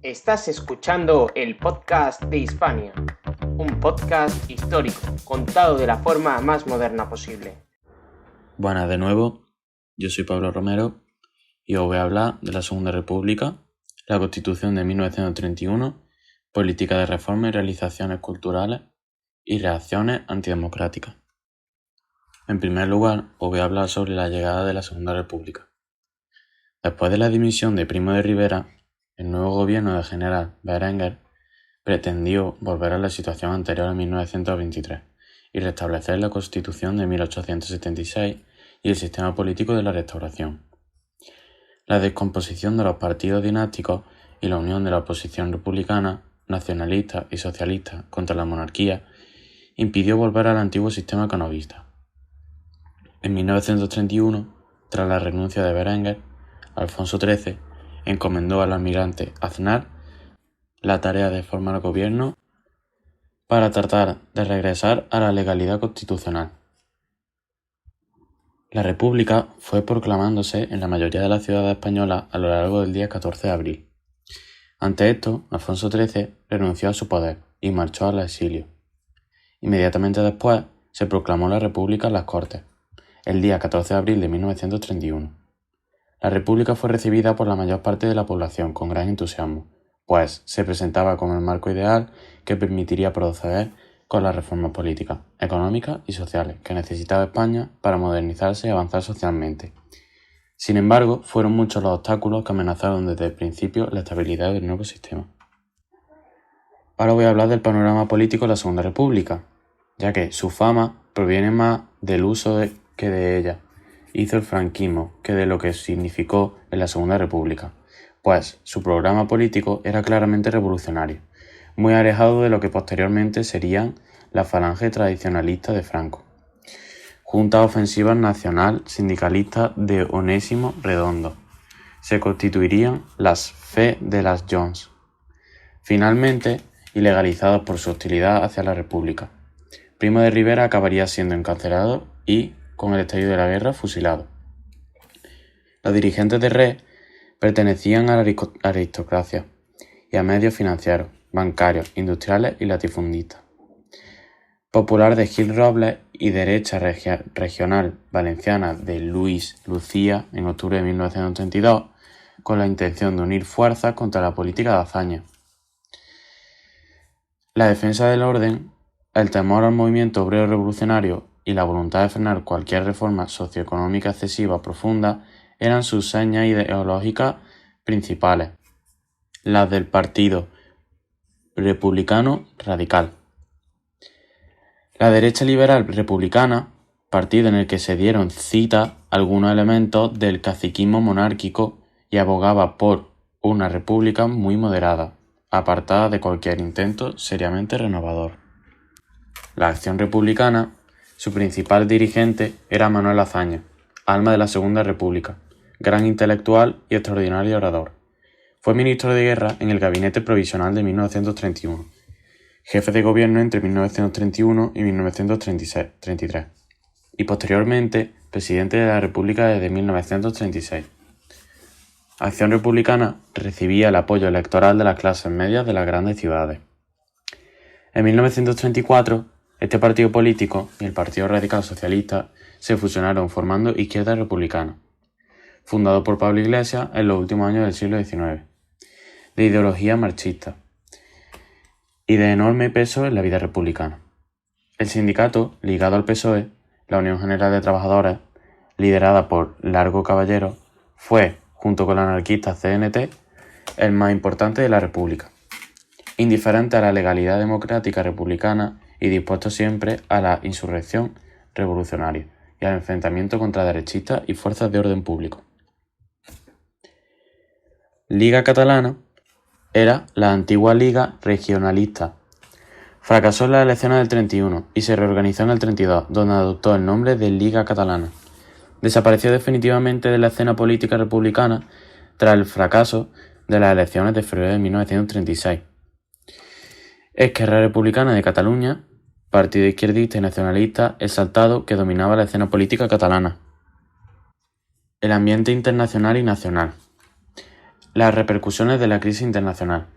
Estás escuchando el podcast de Hispania, un podcast histórico contado de la forma más moderna posible. Buenas de nuevo, yo soy Pablo Romero y os voy a hablar de la Segunda República, la Constitución de 1931, política de reforma y realizaciones culturales y reacciones antidemocráticas. En primer lugar, os voy a hablar sobre la llegada de la Segunda República. Después de la dimisión de Primo de Rivera, el nuevo gobierno del general Berenguer pretendió volver a la situación anterior a 1923 y restablecer la Constitución de 1876 y el sistema político de la Restauración. La descomposición de los partidos dinásticos y la unión de la oposición republicana, nacionalista y socialista contra la monarquía impidió volver al antiguo sistema canovista. En 1931, tras la renuncia de Berenguer, Alfonso XIII encomendó al almirante Aznar la tarea de formar gobierno para tratar de regresar a la legalidad constitucional. La República fue proclamándose en la mayoría de las ciudades españolas a lo largo del día 14 de abril. Ante esto, Alfonso XIII renunció a su poder y marchó al exilio. Inmediatamente después, se proclamó la República en las Cortes, el día 14 de abril de 1931. La República fue recibida por la mayor parte de la población con gran entusiasmo, pues se presentaba como el marco ideal que permitiría proceder con las reformas políticas, económicas y sociales que necesitaba España para modernizarse y avanzar socialmente. Sin embargo, fueron muchos los obstáculos que amenazaron desde el principio la estabilidad del nuevo sistema. Ahora voy a hablar del panorama político de la Segunda República, ya que su fama proviene más del uso que de ella hizo el franquismo que de lo que significó en la Segunda República, pues su programa político era claramente revolucionario, muy alejado de lo que posteriormente serían la falange tradicionalista de Franco. Junta Ofensiva Nacional Sindicalista de Onésimo Redondo. Se constituirían las Fe de las Jones, finalmente ilegalizadas por su hostilidad hacia la República. Primo de Rivera acabaría siendo encarcelado y, con el estallido de la guerra, fusilado. Los dirigentes de RE pertenecían a la aristocracia y a medios financieros, bancarios, industriales y latifundistas. Popular de Gil Robles y derecha regional valenciana de Luis Lucía en octubre de 1932, con la intención de unir fuerzas contra la política de hazaña. La defensa del orden, el temor al movimiento obrero revolucionario y la voluntad de frenar cualquier reforma socioeconómica excesiva profunda eran sus señas ideológicas principales, las del Partido Republicano Radical. La derecha liberal republicana, partido en el que se dieron cita algunos elementos del caciquismo monárquico y abogaba por una república muy moderada, apartada de cualquier intento seriamente renovador. La Acción Republicana, su principal dirigente era Manuel Azaña, alma de la Segunda República, gran intelectual y extraordinario orador. Fue ministro de Guerra en el Gabinete Provisional de 1931, jefe de gobierno entre 1931 y 1933, y posteriormente presidente de la República desde 1936. Acción Republicana recibía el apoyo electoral de las clases medias de las grandes ciudades. En 1934, este partido político y el Partido Radical Socialista se fusionaron formando Izquierda Republicana, fundado por Pablo Iglesias en los últimos años del siglo XIX, de ideología marxista y de enorme peso en la vida republicana. El sindicato, ligado al PSOE, la Unión General de Trabajadores, liderada por Largo Caballero, fue, junto con la anarquista CNT, el más importante de la República. Indiferente a la legalidad democrática republicana y dispuesto siempre a la insurrección revolucionaria y al enfrentamiento contra derechistas y fuerzas de orden público. Liga Catalana era la antigua Liga Regionalista. Fracasó en las elecciones del 31 y se reorganizó en el 32, donde adoptó el nombre de Liga Catalana. Desapareció definitivamente de la escena política republicana tras el fracaso de las elecciones de febrero de 1936. Esquerra Republicana de Cataluña, partido izquierdista y nacionalista exaltado que dominaba la escena política catalana. El ambiente internacional y nacional. Las repercusiones de la crisis internacional.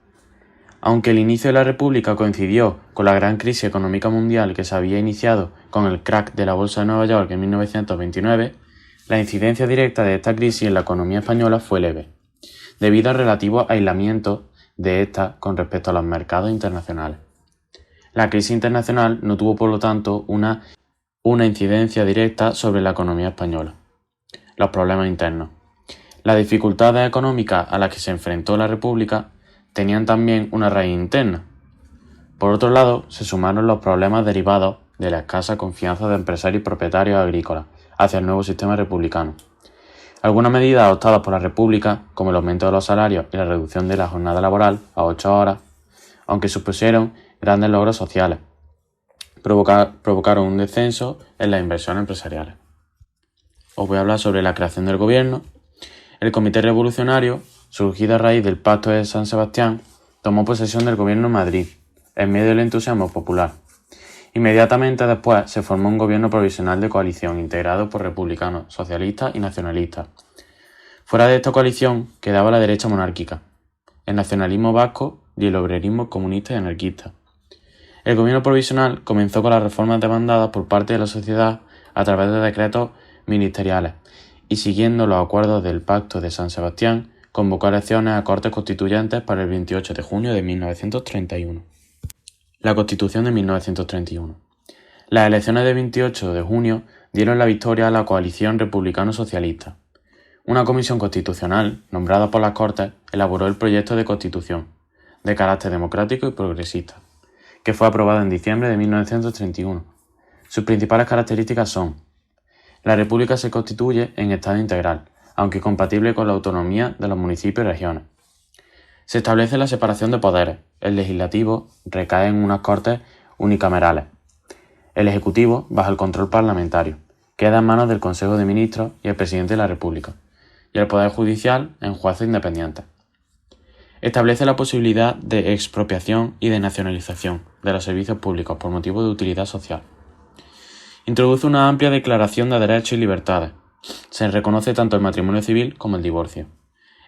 Aunque el inicio de la República coincidió con la gran crisis económica mundial que se había iniciado con el crack de la Bolsa de Nueva York en 1929, la incidencia directa de esta crisis en la economía española fue leve, debido al relativo aislamiento de esta con respecto a los mercados internacionales. La crisis internacional no tuvo, por lo tanto, una incidencia directa sobre la economía española. Los problemas internos. Las dificultades económicas a las que se enfrentó la República tenían también una raíz interna. Por otro lado, se sumaron los problemas derivados de la escasa confianza de empresarios y propietarios agrícolas hacia el nuevo sistema republicano. Algunas medidas adoptadas por la República, como el aumento de los salarios y la reducción de la jornada laboral a 8 horas, aunque supusieron grandes logros sociales, provocaron un descenso en las inversiones empresariales. Os voy a hablar sobre la creación del gobierno. El Comité Revolucionario, surgido a raíz del Pacto de San Sebastián, tomó posesión del gobierno en Madrid, en medio del entusiasmo popular. Inmediatamente después se formó un gobierno provisional de coalición integrado por republicanos, socialistas y nacionalistas. Fuera de esta coalición quedaba la derecha monárquica, el nacionalismo vasco y el obrerismo comunista y anarquista. El gobierno provisional comenzó con las reformas demandadas por parte de la sociedad a través de decretos ministeriales y, siguiendo los acuerdos del Pacto de San Sebastián, convocó elecciones a Cortes Constituyentes para el 28 de junio de 1931. La Constitución de 1931. Las elecciones del 28 de junio dieron la victoria a la coalición republicano-socialista. Una comisión constitucional, nombrada por las Cortes, elaboró el proyecto de Constitución, de carácter democrático y progresista, que fue aprobado en diciembre de 1931. Sus principales características son: la República se constituye en Estado integral, aunque compatible con la autonomía de los municipios y regiones. Se establece la separación de poderes. El legislativo recae en unas Cortes unicamerales. El ejecutivo, bajo el control parlamentario, queda en manos del Consejo de Ministros y el presidente de la República, y el Poder Judicial en jueces independientes. Establece la posibilidad de expropiación y de nacionalización de los servicios públicos por motivo de utilidad social. Introduce una amplia declaración de derechos y libertades. Se reconoce tanto el matrimonio civil como el divorcio.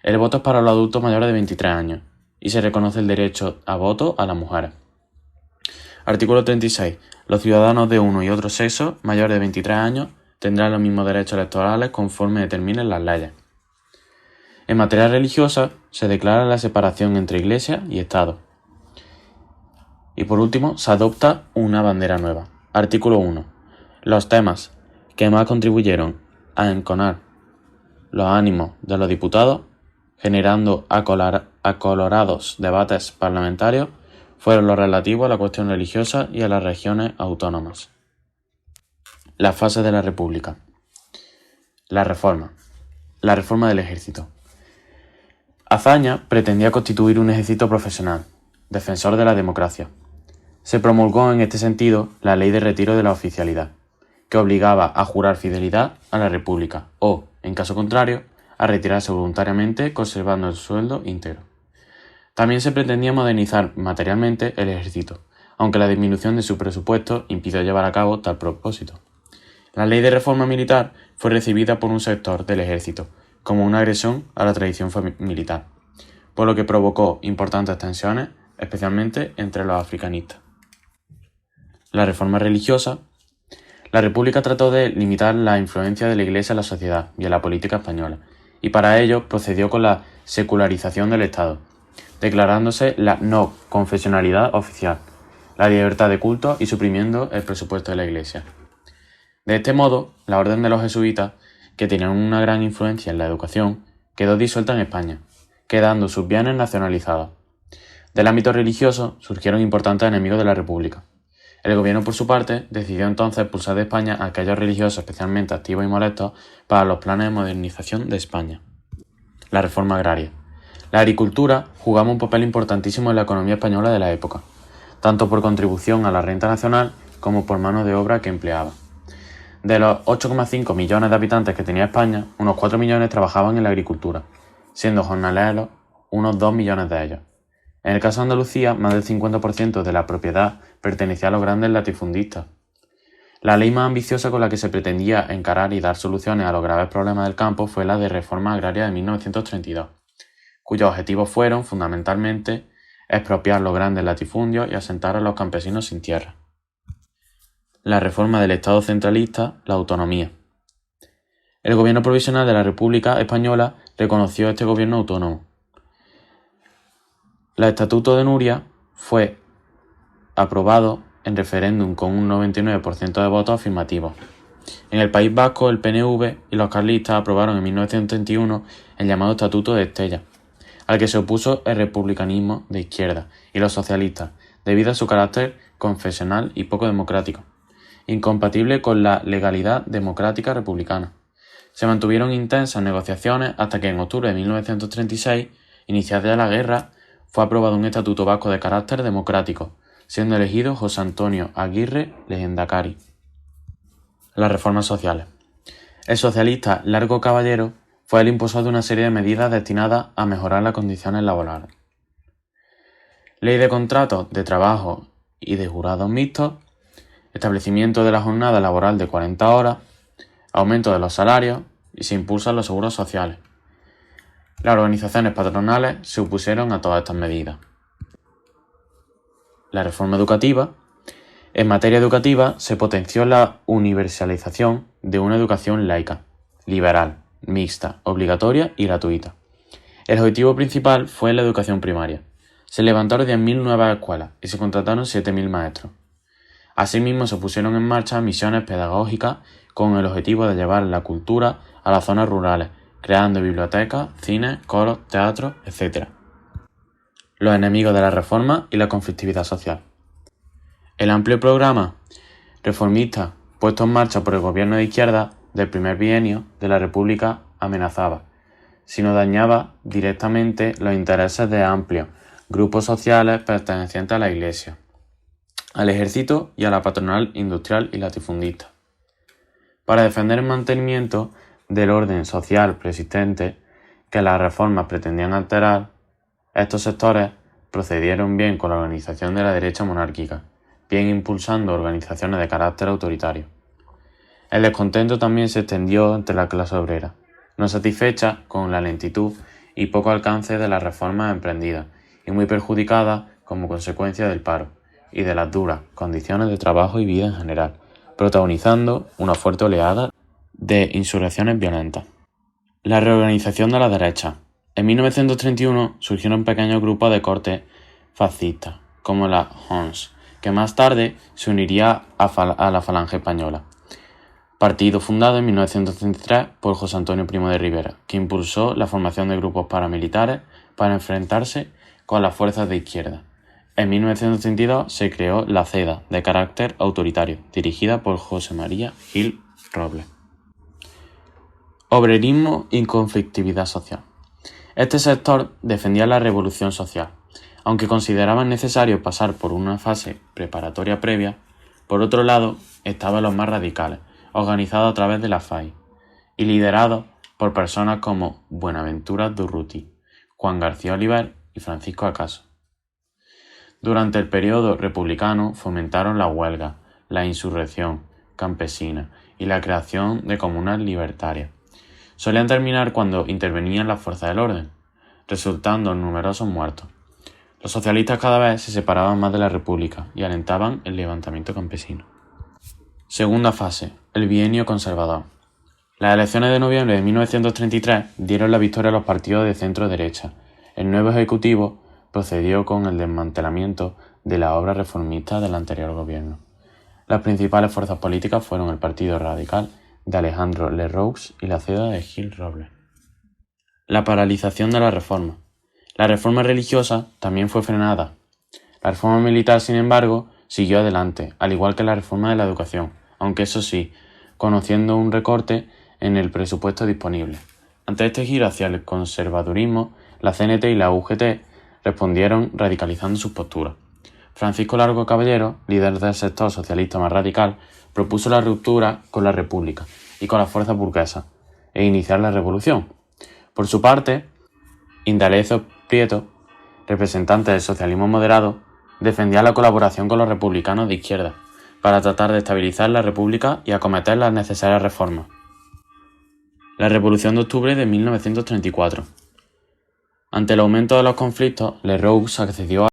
El voto es para los adultos mayores de 23 años y se reconoce el derecho a voto a las mujeres. Artículo 36. Los ciudadanos de uno y otro sexo mayores de 23 años tendrán los mismos derechos electorales conforme determinen las leyes. En materia religiosa se declara la separación entre Iglesia y Estado. Y por último, se adopta una bandera nueva. Artículo 1. Los temas que más contribuyeron a enconar los ánimos de los diputados, generando acolorados debates parlamentarios, fueron los relativos a la cuestión religiosa y a las regiones autónomas. Las fases de la República. La reforma. La reforma del ejército. Azaña pretendía constituir un ejército profesional, defensor de la democracia. Se promulgó en este sentido la Ley de Retiro de la Oficialidad, que obligaba a jurar fidelidad a la República o, en caso contrario, a retirarse voluntariamente conservando el sueldo íntegro. También se pretendía modernizar materialmente el ejército, aunque la disminución de su presupuesto impidió llevar a cabo tal propósito. La ley de reforma militar fue recibida por un sector del ejército como una agresión a la tradición militar, por lo que provocó importantes tensiones, especialmente entre los africanistas. La reforma religiosa. La República trató de limitar la influencia de la Iglesia en la sociedad y en la política española, y para ello procedió con la secularización del Estado, declarándose la no confesionalidad oficial, la libertad de culto y suprimiendo el presupuesto de la Iglesia. De este modo, la orden de los jesuitas, que tenían una gran influencia en la educación, quedó disuelta en España, quedando sus bienes nacionalizados. Del ámbito religioso surgieron importantes enemigos de la República. El gobierno, por su parte, decidió entonces expulsar de España a aquellos religiosos especialmente activos y molestos para los planes de modernización de España. La reforma agraria. La agricultura jugaba un papel importantísimo en la economía española de la época, tanto por contribución a la renta nacional como por mano de obra que empleaba. De los 8,5 millones de habitantes que tenía España, unos 4 millones trabajaban en la agricultura, siendo jornaleros unos 2 millones de ellos. En el caso de Andalucía, más del 50% de la propiedad pertenecía a los grandes latifundistas. La ley más ambiciosa con la que se pretendía encarar y dar soluciones a los graves problemas del campo fue la de Reforma Agraria de 1932, cuyos objetivos fueron, fundamentalmente, expropiar los grandes latifundios y asentar a los campesinos sin tierra. La reforma del Estado centralista, la autonomía. El gobierno provisional de la República Española reconoció este gobierno autónomo. El Estatuto de Núria fue aprobado en referéndum con un 99% de votos afirmativos. En el País Vasco, el PNV y los carlistas aprobaron en 1931 el llamado Estatuto de Estella, al que se opuso el republicanismo de izquierda y los socialistas, debido a su carácter confesional y poco democrático, incompatible con la legalidad democrática republicana. Se mantuvieron intensas negociaciones hasta que en octubre de 1936, iniciada la guerra, fue aprobado un estatuto vasco de carácter democrático, siendo elegido José Antonio Aguirre Lehendakari. Las reformas sociales. El socialista Largo Caballero fue el impulsor de una serie de medidas destinadas a mejorar las condiciones laborales. Ley de contratos de trabajo y de jurados mixtos, establecimiento de la jornada laboral de 40 horas, aumento de los salarios y se impulsan los seguros sociales. Las organizaciones patronales se opusieron a todas estas medidas. La reforma educativa. En materia educativa se potenció la universalización de una educación laica, liberal, mixta, obligatoria y gratuita. El objetivo principal fue la educación primaria. Se levantaron 10.000 nuevas escuelas y se contrataron 7.000 maestros. Asimismo, se pusieron en marcha misiones pedagógicas con el objetivo de llevar la cultura a las zonas rurales, creando bibliotecas, cines, coros, teatros, etc. Los enemigos de la reforma y la conflictividad social. El amplio programa reformista puesto en marcha por el gobierno de izquierda del primer bienio de la República amenazaba, si no dañaba directamente los intereses de amplios grupos sociales pertenecientes a la Iglesia, al ejército y a la patronal industrial y latifundista. Para defender el mantenimiento del orden social preexistente que las reformas pretendían alterar, estos sectores procedieron bien con la organización de la derecha monárquica, bien impulsando organizaciones de carácter autoritario. El descontento también se extendió entre la clase obrera, no satisfecha con la lentitud y poco alcance de las reformas emprendidas y muy perjudicada como consecuencia del paro y de las duras condiciones de trabajo y vida en general, protagonizando una fuerte oleada de insurrecciones violentas. La reorganización de la derecha. En 1931 surgieron pequeños grupos de corte fascista, como la Hons, que más tarde se uniría a la Falange Española, partido fundado en 1933 por José Antonio Primo de Rivera, que impulsó la formación de grupos paramilitares para enfrentarse con las fuerzas de izquierda. En 1932 se creó la CEDA, de carácter autoritario, dirigida por José María Gil Robles. Obrerismo y conflictividad social. Este sector defendía la revolución social, aunque consideraban necesario pasar por una fase preparatoria previa. Por otro lado, estaban los más radicales, organizados a través de la FAI, y liderados por personas como Buenaventura Durruti, Juan García Oliver y Francisco Acaso. Durante el periodo republicano fomentaron la huelga, la insurrección campesina y la creación de comunas libertarias. Solían terminar cuando intervenían las fuerzas del orden, resultando en numerosos muertos. Los socialistas cada vez se separaban más de la República y alentaban el levantamiento campesino. Segunda fase, el bienio conservador. Las elecciones de noviembre de 1933 dieron la victoria a los partidos de centro-derecha. El nuevo ejecutivo procedió con el desmantelamiento de la obra reformista del anterior gobierno. Las principales fuerzas políticas fueron el Partido Radical de Alejandro Lerroux y la CEDA de Gil Robles. La paralización de la reforma. La reforma religiosa también fue frenada. La reforma militar, sin embargo, siguió adelante, al igual que la reforma de la educación, aunque eso sí, conociendo un recorte en el presupuesto disponible. Ante este giro hacia el conservadurismo, la CNT y la UGT respondieron radicalizando sus posturas. Francisco Largo Caballero, líder del sector socialista más radical, propuso la ruptura con la República y con las fuerzas burguesas e iniciar la revolución. Por su parte, Indalecio Prieto, representante del socialismo moderado, defendía la colaboración con los republicanos de izquierda para tratar de estabilizar la República y acometer las necesarias reformas. La Revolución de Octubre de 1934. Ante el aumento de los conflictos, Lerroux accedió